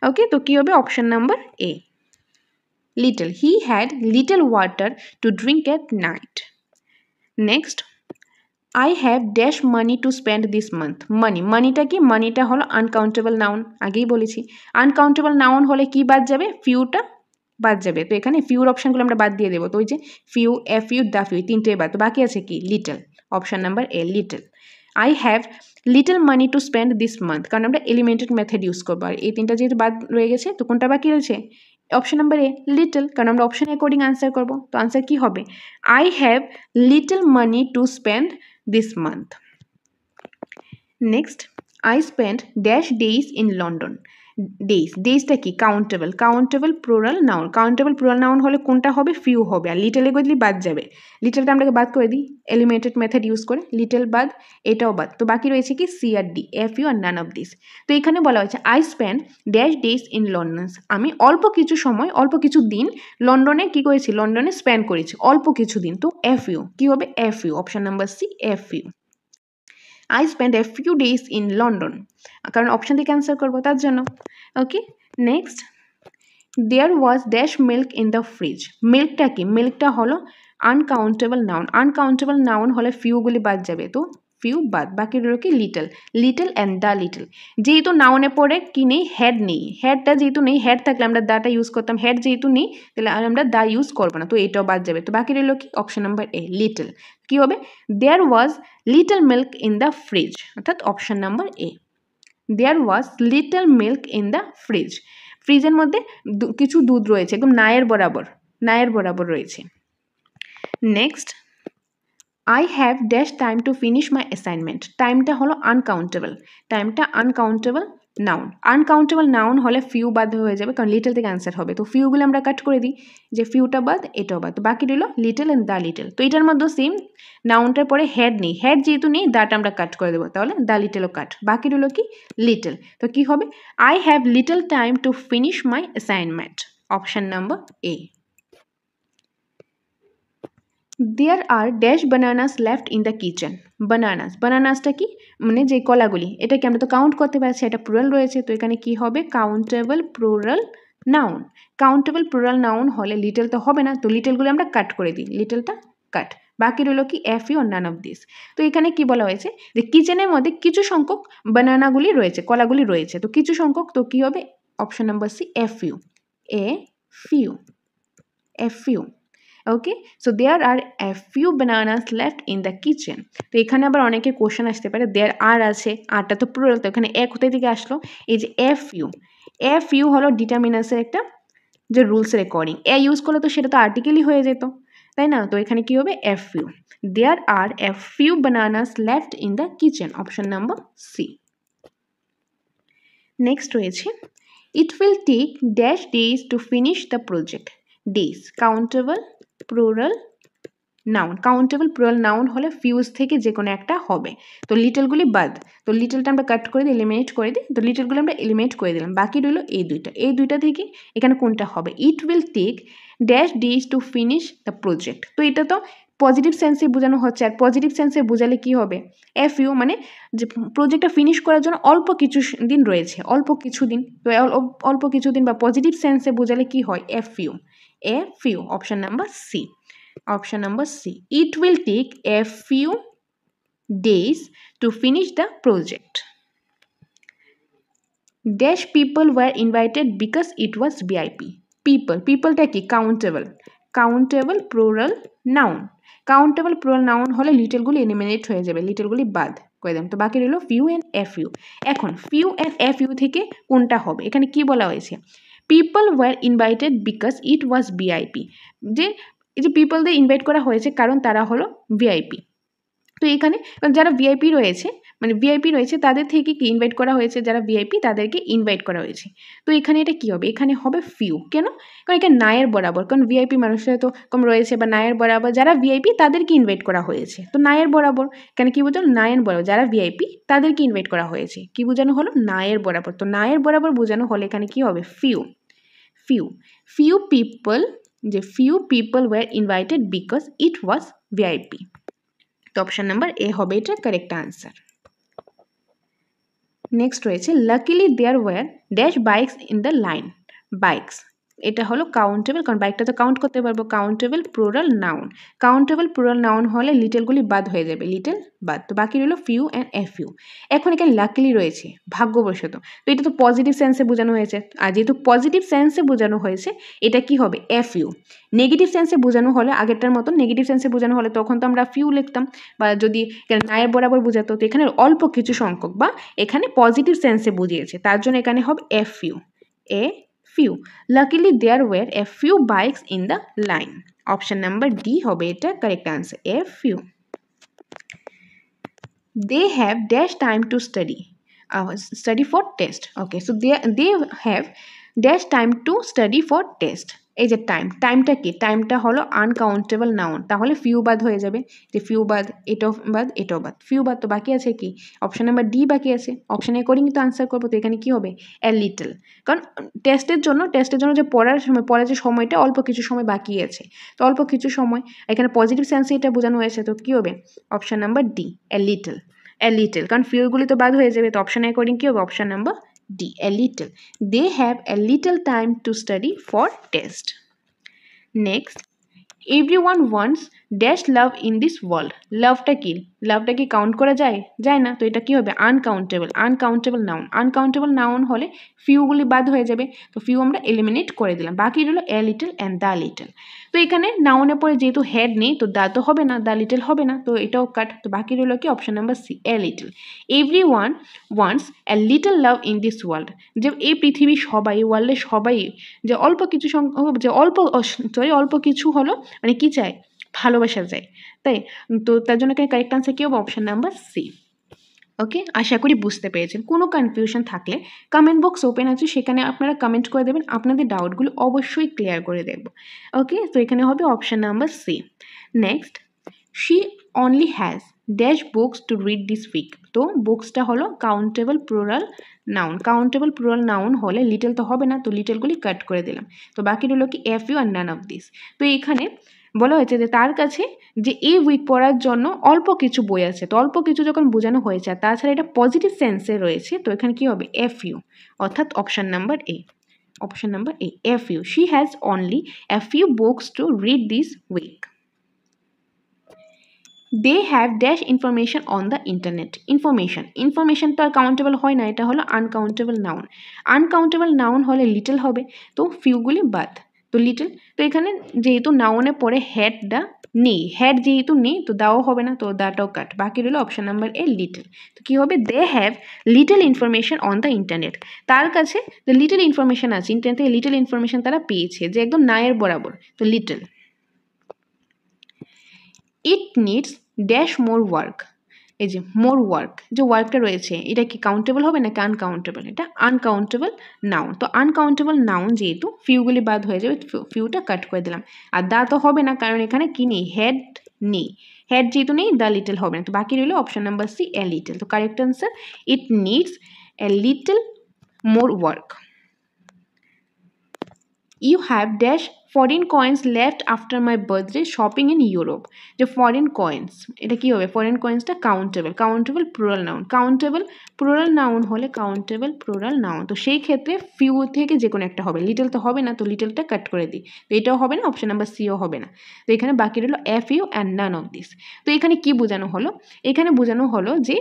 ওকে, তো কি হবে, option number A, little. He had little water to drink at night. Next, I have dash money to spend this month. Money, মানিটা কি, মানিটা হলো আনকাউন্টেবল নাউন, আগেই বলেছি। আনকাউন্টেবল নাউন হলে কি বাদ যাবে, ফিউটা বাদ যাবে। তো এখানে ফিউর অপশানগুলো আমরা বাদ দিয়ে দেবো। তো ওই যে ফিউ, ফিউ, দা ফিউ, তিনটে বাদ। তো বাকি আছে কি, little, option number A, little. I have little money to spend this month, কারণ আমরা এলিমেন্টেড মেথড ইউজ করবো। আর এই তিনটা যেহেতু বাদ রয়ে গেছে তো কোনটা বাকি রয়েছে, অপশান নাম্বার এ, লিটল, কারণ আমরা অপশান অ্যাকর্ডিং আনসার করবো। তো আনসার কি হবে, I have little money to spend this month. Next, I spent dash days in London. Days, ডেজটা কি countable, countable plural noun, countable plural noun হলে কোনটা হবে, ফিউ হবে, আর লিটল এগুলি বাদ যাবে, লিটলটা আমরা বাদ করে দিই এলিমিনেটেড মেথড ইউজ করে, লিটল বাদ, এটাও বাদ, তো বাকি রয়েছে কি সি আর ডি, এফ ইউ আর নান অফ দিস। তো এখানে বলা হয়েছে I spend dash days in London, আমি অল্প কিছু সময়, অল্প কিছু দিন লন্ডনে কি করেছি, লন্ডনে স্পেন্ড করেছি অল্প কিছু দিন, তো এফ ইউ কি হবে, F U, option number C F U. I spent a few days in London, কারণ অপশন থেকে অ্যান্সার করবো তার জন্য। Okay, next, there was dash milk in the fridge, মিল্কটা কি, মিল্কটা হলো আনকাউন্টেবল নাউন, আনকাউন্টেবল নাউন হলে ফিউগুলি বাদ যাবে, তো ফিউ বাদ, বাকি রইল কি little, little and the little, যেহেতু নাউনে পড়ে কি নেই, হেড নেই, হেডটা যেহেতু নেই, হেড থাকলে আমরা দাটা ইউজ করতাম, হেড যেহেতু নেই তাহলে আমরা দা ইউজ করবো না, তো এটাও বাদ যাবে, তো বাকি রইল কি অপশন নাম্বার এ লিটল, কি হবে there was little milk in the fridge, অর্থাৎ option number A, there was little milk in the fridge, ফ্রিজের মধ্যে কিছু দুধ রয়েছে, একদম নায়ের বরাবর, নায়ের বরাবর রয়েছে। Next, I have dash time to finish my assignment, টাইমটা হলো আনকাউন্টেবল, টাইমটা আনকাউন্টেবল নাউন, আনকাউন্টেবল নাউন হলে ফিউ বাদ হয়ে যাবে, কারণ লিটল থেকে অ্যান্সার হবে, তো ফিউগুলো আমরা কাট করে দিই, যে ফিউটা বাদ এটাও বাদ, তো বাকি রইল লিটল অ্যান্ড দ্য লিটল, তো এটার মধ্যে সেম নাউনটার পরে হেড নেই, হেড যেহেতু নেই দাটা আমরা কাট করে দেবো, তাহলে দ্য লিটলও কাট, বাকি রইল কি লিটল, তো কি হবে I have little time to finish my assignment, option number A. There are dash bananas left in the kitchen, bananas, বানানাসটা কি মানে যে কলাগুলি, এটাকে আমরা তো কাউন্ট করতে পারছি, এটা প্লুরাল রয়েছে, তো এখানে কি হবে countable plural noun, countable plural noun হলে লিটল তো হবে না, তো লিটলগুলো আমরা কাট করে দিই, লিটলটা কাট, বাকি রইল কি F U naan of this. তো এখানে কি বলা হয়েছে যে কিচেনের মধ্যে কিছু সংখ্যক বানানাগুলি রয়েছে, কলাগুলি রয়েছে, তো কিছু সংখ্যক, তো কি হবে option number C F U, a few, a few. Okay, so there are a few bananas left in the kitchen, তো এখানে আবার অনেকের কোশ্চেন আসতে পারে, দেয়ার আর আছে, আরটা তো প্লুরাল, তো এখানে এ কোথায় থেকে আসলো, এই যে এফ ইউ, এফ ইউ হলো ডিটারমিনাসের একটা যে রুলসের অ্যাকর্ডিং, এ ইউজ করলে তো সেটা তো আর্টিকেলই হয়ে যেত, তাই না, তো এখানে কি হবে F U, there are a few bananas left in the kitchen, option number C. Next রয়েছে it will take dash days to finish the project, days countable plural noun, countable plural noun হলে ফিউজ থেকে যে কোনো একটা হবে, তো লিটলগুলি বাদ, তো লিটলটা আমরা কাট করে দিই, এলিমিনেট করে দিই, তো লিটলগুলো আমরা এলিমিনেট করে দিলাম, বাকি রইল এই দুইটা, এই দুইটা থেকে এখানে কোনটা হবে, it will take dash days to finish the project, তো এটা তো পজিটিভ সেন্সে বোঝানো হচ্ছে, আর পজিটিভ সেন্সে বোঝালে কি হবে এফ ইউ, মানে যে প্রজেক্টটা ফিনিশ করার জন্য অল্প কিছু দিন রয়েছে, অল্প কিছু দিন, তো অল্প কিছু দিন বা পজিটিভ সেন্সে বোঝালে কি হয় F U, F U, option number C, option number C, it will take a few days to finish the project. Dash people were invited because it was VIP, people, পিপলটা কি countable, countable plural noun, countable plural noun হলে লিটলগুলি eliminate হয়ে যাবে, লিটলগুলি বাদ করে দেন, তো বাকি রইল ফিউ অ্যান্ড এফ ইউ। এখন ফিউ অ্যান্ড এফ ইউ থেকে কোনটা হবে, এখানে কি বলা হয়েছে people were invited because it was VIP, যে এই যে পিপলদের ইনভাইট করা হয়েছে কারণ তারা হলো ভিআইপি, তো এখানে যারা ভিআইপি রয়েছে মানে ভিআইপি রয়েছে তাদের থেকে কি ইনভাইট করা হয়েছে, যারা ভিআইপি তাদেরকে ইনভাইট করা হয়েছে, তো এখানে এটা কি হবে, এখানে হবে ফিউ, কেন, কারণ এখানে নায়ের বরাবর, কারণ ভিআইপি মানুষরা তো কম রয়েছে, বা নায়ের বরাবর যারা ভিআইপি তাদেরকে ইনভাইট করা হয়েছে, তো নায়ের বরাবর, এখানে কি বোঝানো নায়ের বরাবর, যারা ভিআইপি তাদেরকে ইনভাইট করা হয়েছে, কি বোঝানো হলো নায়ের বরাবর, তো নায়ের বরাবর বোঝানো হলে এখানে কি হবে ফিউ, ফিউ, ফিউ পিপল, যে few people were invited because it was VIP, তো অপশন নাম্বার এ হবে এটা কারেক্ট আনসার। নেক্সট রয়েছে luckily there were dash bikes in the line, bikes এটা হলো কাউন্টেবল, কারণ বাইকটা তো কাউন্ট করতে পারবো, countable plural noun, countable plural noun হলে লিটলগুলি বাদ হয়ে যাবে, লিটল বাদ, তো বাকি রইল ফিউ অ্যান্ড এফ ইউ। এখন এখানে লাকিলি রয়েছে ভাগ্যবশত, তো এটা তো পজিটিভ সেন্সে বোঝানো হয়েছে, আর যেহেতু পজিটিভ সেন্সে বোঝানো হয়েছে এটা কি হবে এফ ইউ, নেগেটিভ সেন্সে বোঝানো হলে আগেরটার মতন নেগেটিভ সেন্সে বোঝানো হলে তখন তো আমরা ফিউ লিখতাম, বা যদি নায়ের বরাবর বোঝাতো, তো এখানে অল্প কিছু সংখ্যক বা এখানে পজিটিভ সেন্সে বুঝিয়েছে, তার জন্য এখানে হবে F U, A few. Luckily there were a few bikes in the line. Option number D হবে এটা correct answer, a few. They have dash time to study. study for test. Okay, so they have dash time to study for test. এই যে টাইমটা কি, টাইমটা হলো uncountable noun, তাহলে few বাদ হয়ে যাবে, যে ফিউ বাদ, এটাও বাদ, এটাও বাদ, ফিউ বাদ, তো বাকি আছে কি, অপশন নাম্বার ডি বাকি আছে। অপশন অ্যাকর্ডিং তো আনসার করবো, তো এখানে কি হবে, এ লিটল, কারণ টেস্টের জন্য যে পড়ার যে সময়টা অল্প কিছু সময় বাকি আছে, তো অল্প কিছু সময়, এখানে পজিটিভ সেন্সে এটা বোঝানো হয়েছে, তো কি হবে option number D, a little, কারণ ফিউগুলি তো বাদ হয়ে যাবে, তো অপশন অ্যাকর্ডিং কি হবে, option number D, a little. They have a little time to study for test. Next, everyone wants dash love in this world. লাভটা কি কাউন্ট করা যায় না, তো এটা কি হবে আনকাউন্টেবল নাউন হলে ফিউগুলি বাদ হয়ে যাবে, তো ফিউ আমরা এলিমিনেট করে দিলাম, বাকি রইল এ লিটল অ্যান্ড দ্য লিটল। তো এখানে নাউনের পরে যেহেতু হেড নেই, তো দা তো হবে না, দ্য লিটল হবে না, তো এটাও কাট, তো বাকি রইল কি option number C, a little. Everyone wants a little love in this world, যে এই পৃথিবীর সবাই, ওয়ার্ল্ডের সবাই, যে অল্প কিছু হলো মানে কি চায়, ভালোবাসা যায়, তাই তো তার জন্য কারেক্ট আনসার কি হবে অপশন নাম্বার সি। ওকে, আশা করি বুঝতে পেরেছেন। কোনো কনফিউশন থাকলে কমেন্ট বক্স ওপেন আছে, সেখানে আপনারা কমেন্ট করে দেবেন, আপনাদের ডাউটগুলো অবশ্যই ক্লিয়ার করে দেব। ওকে, তো এখানে হবে option number C. Next, she only has dash books to read this week, তো বুকসটা হলো কাউন্টেবল প্লুরাল নাউন হলে লিটল তো হবে না, তো লিটলগুলি কাট করে দিলাম, তো বাকি রইল কি এফ ইউ আর নান অফ দিস। তো এখানে বলা হয়েছে যে তার কাছে যে এই উইক পড়ার জন্য অল্প কিছু বই আছে, তো অল্প কিছু যখন বোঝানো হয়েছে আর তাছাড়া এটা পজিটিভ সেন্সে রয়েছে, তো এখানে কি হবে এফ ইউ, অর্থাৎ option number A, a few, she has only a few books to read this week. They have dash information on the internet, information তো আর কাউন্টেবল হয় না, এটা হলো আনকাউন্টেবল নাউন হলে লিটল হবে, তো ফিউগুলি বাদ, তো লিটল, তো এখানে যেহেতু নাউনে পড়ে হেডটা নেই, যেহেতু নেই, তো দাও হবে না, তো দাটাও কাট, বাকি রইল অপশন নাম্বার এ লিটল। তো কী হবে, they have little information on the internet, তার কাছে যে লিটল ইনফরমেশন আছে, ইন্টারনেট থেকে লিটল ইনফরমেশন তারা পেয়েছে, যে একদম নায়ের বরাবর, তো little. It needs dash more work, এই যে মোর ওয়ার্ক, যে ওয়ার্কটা রয়েছে এটা কি কাউন্টেবল হবে নাকি আনকাউন্টেবল, এটা আনকাউন্টেবল নাউন, তো আনকাউন্টেবল নাউন যেহেতু ফিউগুলি বাদ হয়ে যাবে, ফিউটা কাট করে দিলাম, আর দা তো হবে না, কারণ এখানে কি নেই, হেড যেহেতু নেই, দ্য লিটল হবে না, তো বাকি রইল option number C, a little. তো correct answer, it needs a little more work. You have dash foreign coins left after my birthday shopping in Europe, যে ফরেন কয়েন্স, এটা কী হবে, ফরেন কয়েন্সটা কাউন্টেবল প্লুরাল নাউন হলে তো সেই ক্ষেত্রে ফিউ থেকে যে কোনো একটা হবে, লিটল তো হবে না, তো লিটলটা কাট করে দিই, তো এটাও হবে না, অপশন নাম্বার সিও হবে না, তো এখানে বাকি রইল F U and none of this. তো এখানে কি বোঝানো হলো, এখানে বোঝানো হলো যে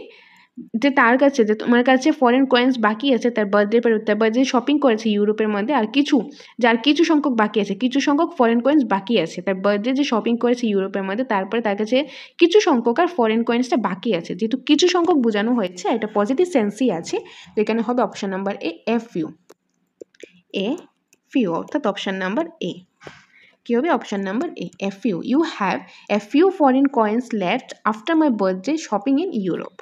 তার কাছে, যে তোমার কাছে ফরেন কয়েন্স বাকি আছে, তার বার্থডে শপিং করেছে ইউরোপের মধ্যে, আর কিছু সংখ্যক বাকি আছে, কিছু সংখ্যক ফরেন কয়েন্স বাকি আছে, তার বার্থডে যে শপিং করেছে ইউরোপের মধ্যে, তারপরে তার কাছে কিছু সংখ্যক আর ফরেন কয়েন্সটা বাকি আছে, যেহেতু কিছু সংখ্যক বোঝানো হয়েছে, এটা পজিটিভ সেন্সই আছে, তো এখানে হবে অপশন নাম্বার এফ ইউ, অর্থাৎ অপশন নাম্বার এ কি হবে, option number F U have a few foreign coins left after my birthday shopping in Europe.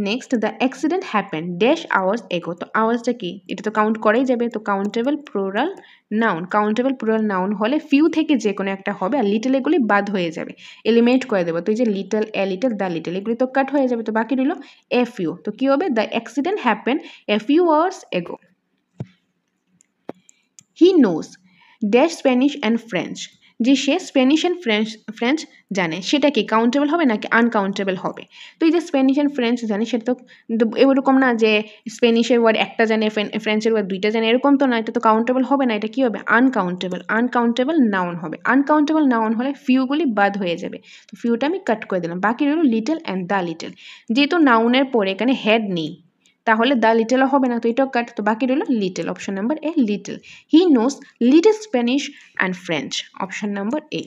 Next, the accident happen dash hours এগো, তো আওয়ার্সটা কি, এটা তো কাউন্ট করাই যাবে, তো কাউন্টেবল প্লুরাল নাউন হলে ফিউ থেকে যে কোনো একটা হবে, আর লিটল এগুলি বাদ হয়ে যাবে, এলিমিনেট করে দেবো, তো এই যে little, a little, the little, এগুলি তো কাট হয়ে যাবে, তো বাকি রইল এফ ইউ, তো কী হবে, the accident happen a few hours এগো। He knows dash Spanish and French, যে সে স্প্যানিশ অ্যান্ড ফ্রেঞ্চ জানে, সেটা কি কাউন্টেবল হবে নাকি আনকাউন্টেবল হবে, তো এই যে স্প্যানিশ অ্যান্ড ফ্রেঞ্চ জানে, সেটা তো এরকম না যে স্প্যানিশের ওয়ার্ড একটা জানে, ফ্রেঞ্চের ওয়ার্ড দুইটা জানে, এরকম তো না, এটা তো কাউন্টেবল হবে না, এটা কী হবে আনকাউন্টেবল নাউন হবে, আনকাউন্টেবল নাউন হলে ফিউগুলি বাদ হয়ে যাবে, তো ফিউটা আমি কাট করে দিলাম, বাকি রইল লিটল অ্যান্ড দ্য লিটল, যেহেতু নাউনের পরে এখানে হেড নেই, তাহলে দ্য লিটলও হবে না, তো এটাও কাট, তো বাকি রইল little, option number A little. He knows little Spanish and French, option number A.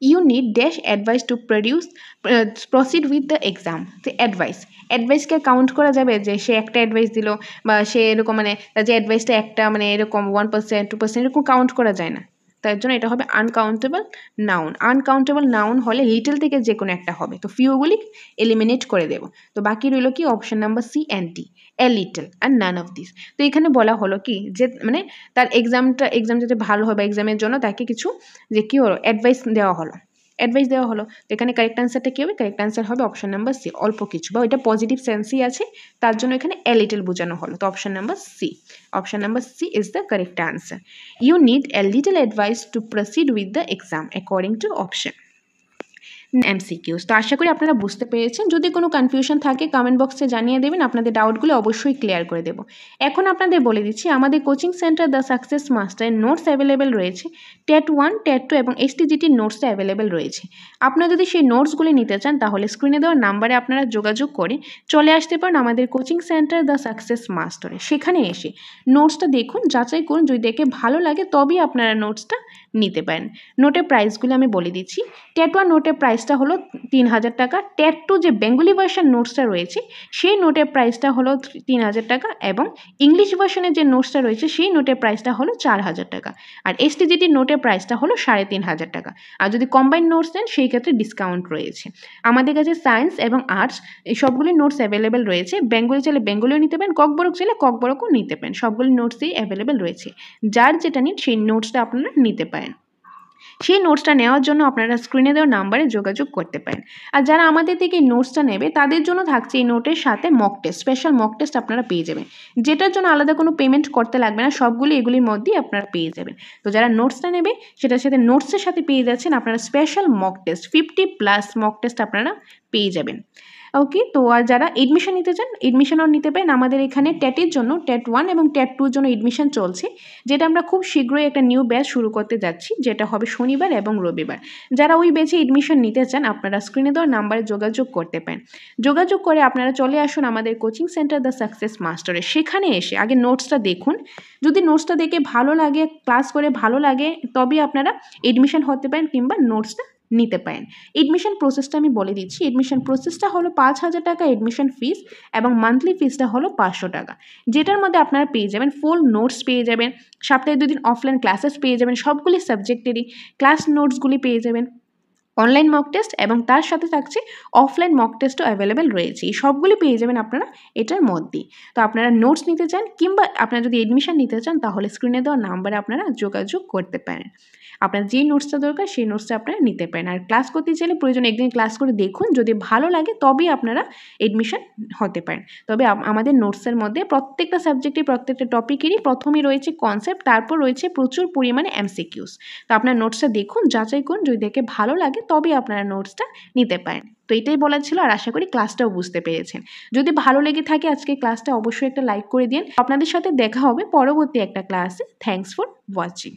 You need dash advice to proceed with the exam, তো অ্যাডভাইসকে কাউন্ট করা যাবে, যে সে একটা অ্যাডভাইস দিল, বা সে এরকম মানে তার যে অ্যাডভাইসটা একটা মানে এরকম 1% 2% এরকম কাউন্ট করা যায় না, তার জন্য এটা হবে আনকাউন্টেবল নাউন। আনকাউন্টেবল নাউন হলে লিটল থেকে যে কোনো একটা হবে, তো ফিউগুলি এলিমিনেট করে দেবো। তো বাকি রইল কি option number C and D, a little and none of this. তো এখানে বলা হলো কি যে মানে তার এক্সাম যাতে ভালো হবে, এক্সামের জন্য তাকে কিছু যে কী হলো অ্যাডভাইস দেওয়া হলো। তো এখানে কারেক্ট অ্যান্সারটা কী হবে? কারেক্ট অ্যান্সার হবে অপশন নাম্বার সি, অল্প কিছু, বা ওইটা পজিটিভ সেন্সই আছে, তার জন্য এখানে এ লিটল বোঝানো হলো। তো option number C is the correct answer. You need a little advice to proceed with the exam according to option. MCQs. তো আশা করি আপনারা বুঝতে পেরেছেন। যদি কোনো কনফিউশন থাকে কমেন্ট বক্সে জানিয়ে দেবেন, আপনাদের ডাউটগুলো অবশ্যই ক্লিয়ার করে দেবো। এখন আপনাদের বলে দিচ্ছি আমাদের কোচিং সেন্টার দ্য সাকসেস মাস্টারের নোটস অ্যাভেলেবেল রয়েছে। টেট 1, টেট 2 এবং এসটিজিটির নোটসটা অ্যাভেলেবেল রয়েছে। আপনারা যদি সেই নোটসগুলি নিতে চান তাহলে স্ক্রিনে দেওয়া নাম্বারে আপনারা যোগাযোগ করে চলে আসতে পারেন আমাদের কোচিং সেন্টার দ্য সাকসেস মাস্টারে। সেখানে এসে নোটসটা দেখুন, যাচাই করুন, যদি দেখে ভালো লাগে তবেই আপনারা নোটসটা নিতে পারেন। নোটের প্রাইসগুলো আমি বলে দিচ্ছি। টেট 1 নোটের প্রাইসটা হলো 3000 টাকা। টেট 2 যে বেঙ্গলি ভার্সন নোটসটা রয়েছে সেই নোটের প্রাইসটা হলো 3000 টাকা, এবং ইংলিশ ভার্সনের যে নোটসটা রয়েছে সেই নোটের প্রাইসটা হলো 4000 টাকা। আর এসটিজিটির নোটের প্রাইসটা হলো 3500 টাকা। আর যদি কম্বাইন্ড নোটস দেন সেই ক্ষেত্রে ডিসকাউন্ট রয়েছে। আমাদের কাছে সায়েন্স এবং আর্টস এই সবগুলি নোটস অ্যাভেলেবেল রয়েছে। বেঙ্গলি চাইলে বেঙ্গলিও নিতে পারেন, ককবরক চাইলে ককবরকও নিতে পারেন। সবগুলি নোটসই অ্যাভেলেবেল রয়েছে। যার যেটা নিন সেই নোটসটা আপনারা নিতে পারেন। সেই নোটসটা নেওয়ার জন্য আপনারা স্ক্রিনে দেওয়া নাম্বারে যোগাযোগ করতে পারেন। আর যারা আমাদের থেকে এই নোটসটা নেবে তাদের জন্য থাকছে এই নোটের সাথে mock test, special mock test আপনারা পেয়ে যাবেন, যেটার জন্য আলাদা কোনো পেমেন্ট করতে লাগবে না। সবগুলি এগুলির মধ্যেই আপনারা পেয়ে যাবেন। তো যারা নোটসটা নেবে সেটার সাথে নোটসের সাথে পেয়ে যাচ্ছেন আপনারা special mock test, 50+ mock test আপনারা পেয়ে যাবেন। ওকে, তো আর যারা এডমিশন নিতে চান এডমিশনও নিতে পারেন। আমাদের এখানে টেটের জন্য টেট 1 এবং টেট 2 জন্য এডমিশন চলছে, যেটা আমরা খুব শীঘ্রই একটা নিউ ব্যাচ শুরু করতে যাচ্ছি, যেটা হবে শনিবার এবং রবিবার। যারা ওই ব্যাচে এডমিশন নিতে চান আপনারা স্ক্রিনে দেওয়া নাম্বারে যোগাযোগ করতে পারেন। যোগাযোগ করে আপনারা চলে আসুন আমাদের কোচিং সেন্টার দ্য সাকসেস মাস্টারে। সেখানে এসে আগে নোটসটা দেখুন, যদি নোটসটা দেখে ভালো লাগে, ক্লাস করে ভালো লাগে, তবেই আপনারা এডমিশন হতে পারেন কিংবা নোটসটা নিতে পারেন। এডমিশন প্রসেসটা আমি বলে দিচ্ছি। এডমিশন প্রসেসটা হলো 5000 টাকা এডমিশন ফিস, এবং মান্থলি ফিসটা হলো 500 টাকা, যেটার মধ্যে আপনারা পেয়ে যাবেন ফুল নোটস পেয়ে যাবেন, সপ্তাহে 2 দিন অফলাইন ক্লাসেস পেয়ে যাবেন, সবগুলি সাবজেক্টেরই ক্লাস নোটসগুলি পেয়ে যাবেন, অনলাইন মক টেস্ট, এবং তার সাথে থাকছে অফলাইন মক টেস্টও অ্যাভেলেবেল রয়েছে। এই সবগুলি পেয়ে যাবেন আপনারা এটার মধ্যেই। তো আপনারা নোটস নিতে চান কিংবা আপনারা যদি এডমিশন নিতে চান তাহলে স্ক্রিনে দেওয়া নাম্বারে আপনারা যোগাযোগ করতে পারেন। আপনার যেই নোটসটা দরকার সেই নোটসটা আপনারা নিতে পারেন। আর ক্লাস করতে চাইলে প্রয়োজন একদিন ক্লাস করে দেখুন, যদি ভালো লাগে তবেই আপনারা এডমিশন হতে পারেন। তবে আমাদের নোটসের মধ্যে প্রত্যেকটা সাবজেক্টে প্রত্যেকটা টপিকেরই প্রথমেই রয়েছে কনসেপ্ট, তারপর রয়েছে প্রচুর পরিমাণে এমসিকিউস। তো আপনার নোটসটা দেখুন, যাচাই করুন, যদি দেখে ভালো লাগে তবে আপনারা নোটসটা নিতে পারেন। তো এটাই বলার ছিল, আর আশা করি ক্লাসটাও বুঝতে পেরেছেন। যদি ভালো লেগে থাকে আজকে ক্লাসটা অবশ্যই একটা লাইক করে দিন। আপনাদের সাথে দেখা হবে পরবর্তী একটা ক্লাসে। Thanks for watching.